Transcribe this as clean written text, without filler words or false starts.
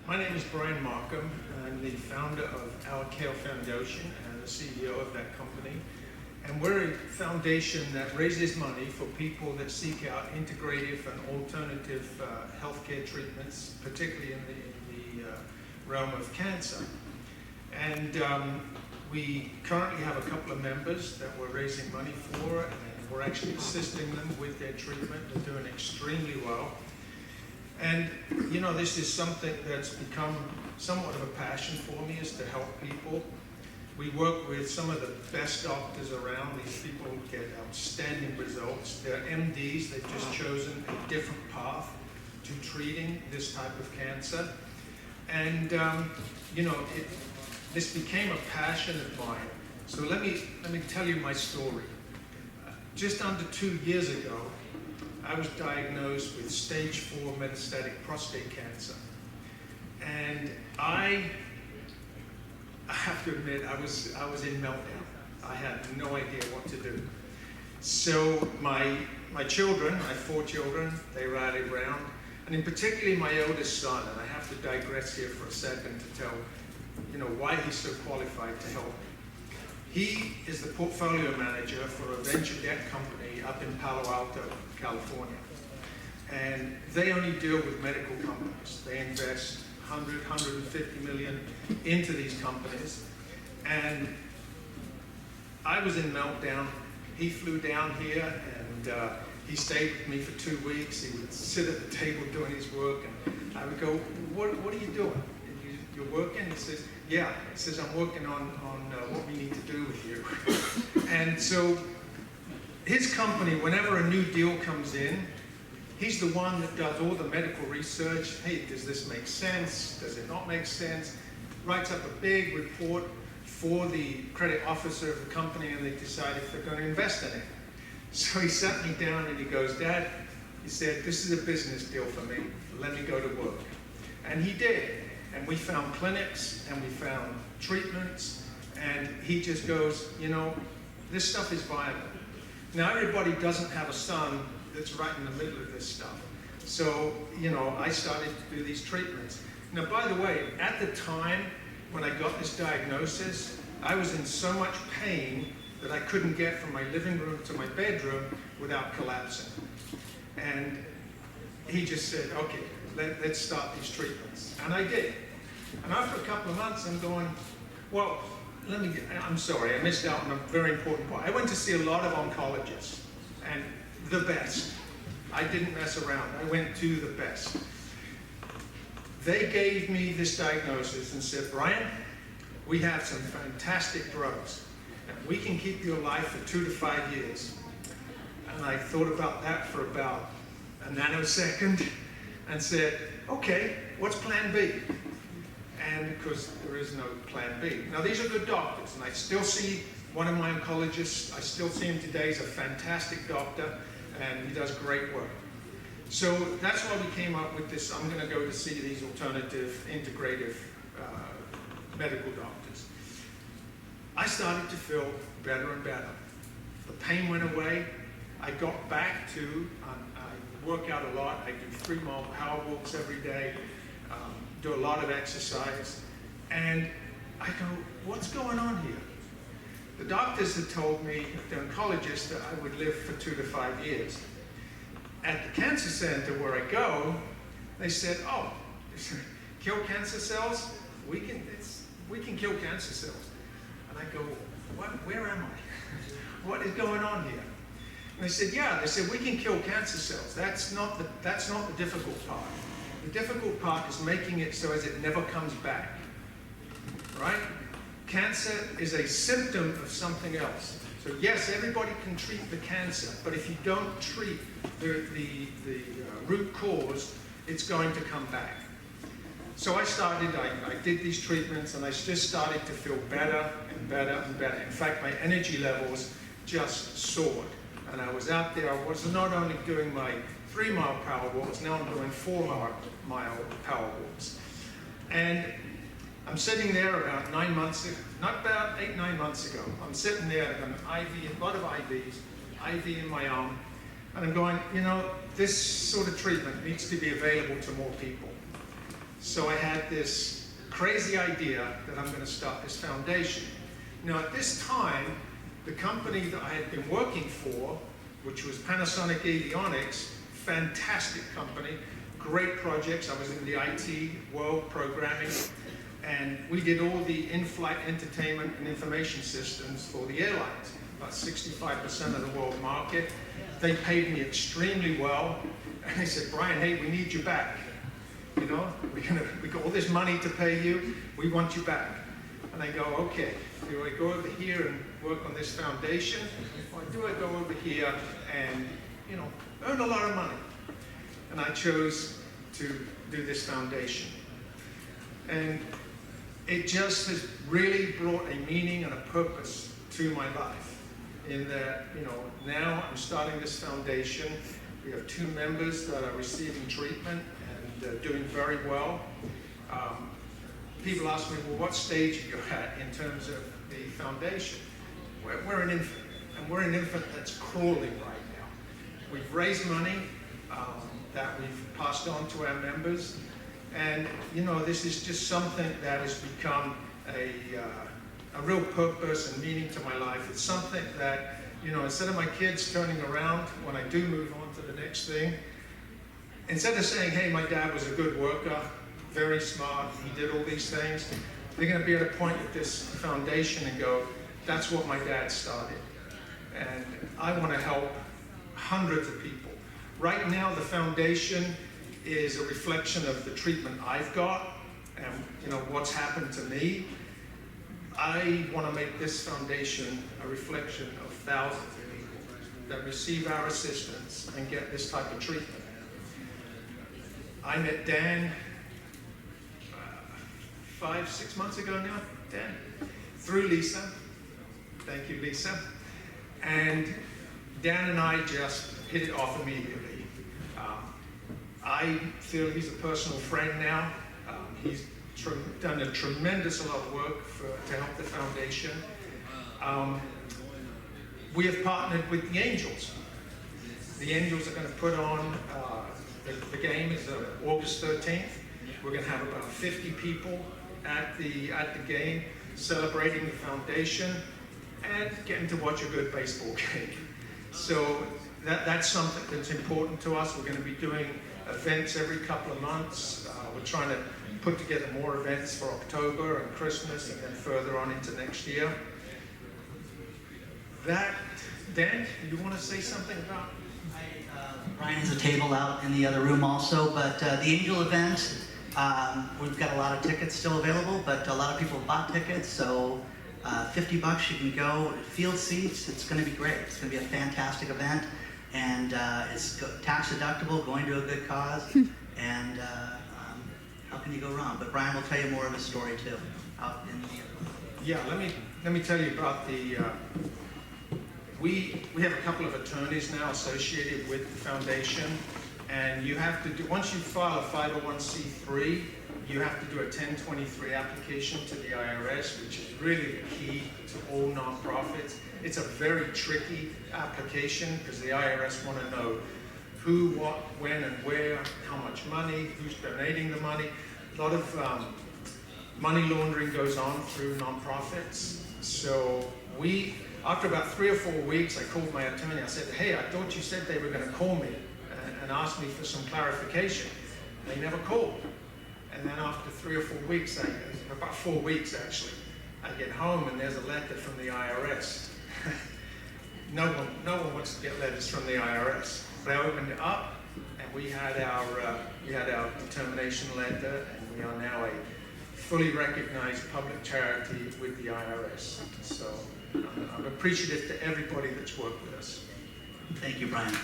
My name is Brian Markham. I'm the founder of Our Care Foundation and the CEO of that company. And we're a foundation that raises money for people that seek out integrative and alternative healthcare treatments, particularly in the realm of cancer. And we currently have a couple of members that we're raising money for, and we're actually assisting them with their treatment. They're doing extremely well. And, you know, this is something that's become somewhat of a passion for me, is to help people. We work with some of the best doctors around. These people get outstanding results. They're MDs. They've just chosen a different path to treating this type of cancer. And, you know, this became a passion of mine. So let me tell you my story. Just under 2 years ago, I was diagnosed with stage 4 metastatic prostate cancer. And I have to admit, I was in meltdown. I had no idea what to do. So my children, I have 4 children, they rallied around. And in particularly my eldest son, and I have to digress here for a second to tell, you know, why he's so qualified to help me. He is the portfolio manager for a venture debt company up in Palo Alto, California. And they only deal with medical companies. They invest 150 million into these companies. And I was in meltdown. He flew down here and he stayed with me for 2 weeks. He would sit at the table doing his work, and I would go, what are you doing? You're working? He says, yeah. He says, I'm working on what we need to do with you. And so his company, whenever a new deal comes in, he's the one that does all the medical research. Hey, does this make sense? Does it not make sense? Writes up a big report for the credit officer of the company, and they decide if they're going to invest in it. So he sat me down and he goes, Dad, he said, this is a business deal for me. Let me go to work. And he did. And we found clinics and we found treatments, and he just goes, you know, this stuff is viable. Now, everybody doesn't have a son that's right in the middle of this stuff. So, you know, I started to do these treatments. Now, by the way, at the time when I got this diagnosis, I was in so much pain that I couldn't get from my living room to my bedroom without collapsing. And he just said, okay, let's start these treatments. And I did. And after a couple of months, I'm going, well, I'm sorry, I missed out on a very important part. I went to see a lot of oncologists, and the best. I didn't mess around. I went to the best. They gave me this diagnosis and said, Brian, we have some fantastic drugs, and we can keep you alive for 2 to 5 years. And I thought about that for about a nanosecond and said, okay, what's plan B? And because there is no plan B. Now, these are good doctors, and I still see one of my oncologists. I still see him today. He's a fantastic doctor, and he does great work. So that's why we came up with this. I'm going to go to see these alternative, integrative medical doctors. I started to feel better and better. The pain went away. I got back to, I work out a lot. I do 3-mile power walks every day. Do a lot of exercise, and I go, what's going on here? The doctors had told me, the oncologist, that I would live for 2 to 5 years. At the cancer center where I go, they said, oh, kill cancer cells? We can kill cancer cells. And I go, where am I? What is going on here? And they said, yeah. They said, we can kill cancer cells. That's not the difficult part. The difficult part is making it so as it never comes back, right? Cancer is a symptom of something else. So yes, everybody can treat the cancer, but if you don't treat the root cause, it's going to come back. So I did these treatments, and I just started to feel better and better and better. In fact, my energy levels just soared. And I was out there, I was not only doing my 3-mile power walks, now I'm doing 4-mile power walks. And I'm sitting there about 9 months ago, not about 8, 9 months ago. I'm sitting there, I've got an IV, a lot of IVs, IV in my arm, and I'm going, you know, this sort of treatment needs to be available to more people. So I had this crazy idea that I'm going to start this foundation. Now at this time, the company that I had been working for, which was Panasonic Avionics, fantastic company, great projects. I was in the IT world programming, and we did all the in-flight entertainment and information systems for the airlines, about 65% of the world market. They paid me extremely well, and they said, Brian, hey, we need you back. You know, we got all this money to pay you, we want you back. And I go, okay, do I go over here and work on this foundation, or do I go over here and, you know, earn a lot of money? And I chose to do this foundation. And it just has really brought a meaning and a purpose to my life, in that, you know, now I'm starting this foundation. We have 2 members that are receiving treatment and doing very well. People ask me, well, what stage are you at in terms of the foundation? We're an infant, and we're an infant that's crawling right now. We've raised money that we've passed on to our members, and you know, this is just something that has become a real purpose and meaning to my life. It's something that, you know, instead of my kids turning around when I do move on to the next thing, instead of saying, hey, my dad was a good worker, very smart, he did all these things, they're going to be at a point with this foundation and go, that's what my dad started. And I want to help hundreds of people. Right now, the foundation is a reflection of the treatment I've got and, you know, what's happened to me. I want to make this foundation a reflection of thousands of people that receive our assistance and get this type of treatment. I met Dan 5-6 months ago now, Dan, through Lisa. Thank you, Lisa. And Dan and I just hit it off immediately. I feel he's a personal friend now. He's done a tremendous amount of work to help the foundation. We have partnered with the Angels. The Angels are going to put on, the game is August 13th. We're going to have about 50 people at the game celebrating the foundation and getting to watch a good baseball game. So that's something that's important to us. We're going to be doing events every couple of months. We're trying to put together more events for October and Christmas and then further on into next year. Dan, do you want to say something about? Brian has a table out in the other room also, but the Angel event, we've got a lot of tickets still available, but a lot of people bought tickets, so $50 you can go, field seats, it's going to be great. It's going to be a fantastic event, and it's tax deductible, going to a good cause, and how can you go wrong? But Brian will tell you more of his story too, out in the other room. Yeah, let me tell you about the, we have a couple of attorneys now associated with the foundation, and you have to do, once you file a 501c3, you have to do a 1023 application to the IRS, which is really the key to all nonprofits. It's a very tricky application because the IRS want to know who, what, when, and where, how much money, who's donating the money. A lot of money laundering goes on through nonprofits. So after about 3 or 4 weeks, I called my attorney. I said, hey, I thought you said they were going to call me and ask me for some clarification. They never called. And then after 3 or 4 weeks, about 4 weeks actually, I get home and there's a letter from the IRS. No one wants to get letters from the IRS. But I opened it up, and we had our determination letter, and we are now a fully recognized public charity with the IRS. So I'm appreciative to everybody that's worked with us. Thank you, Brian.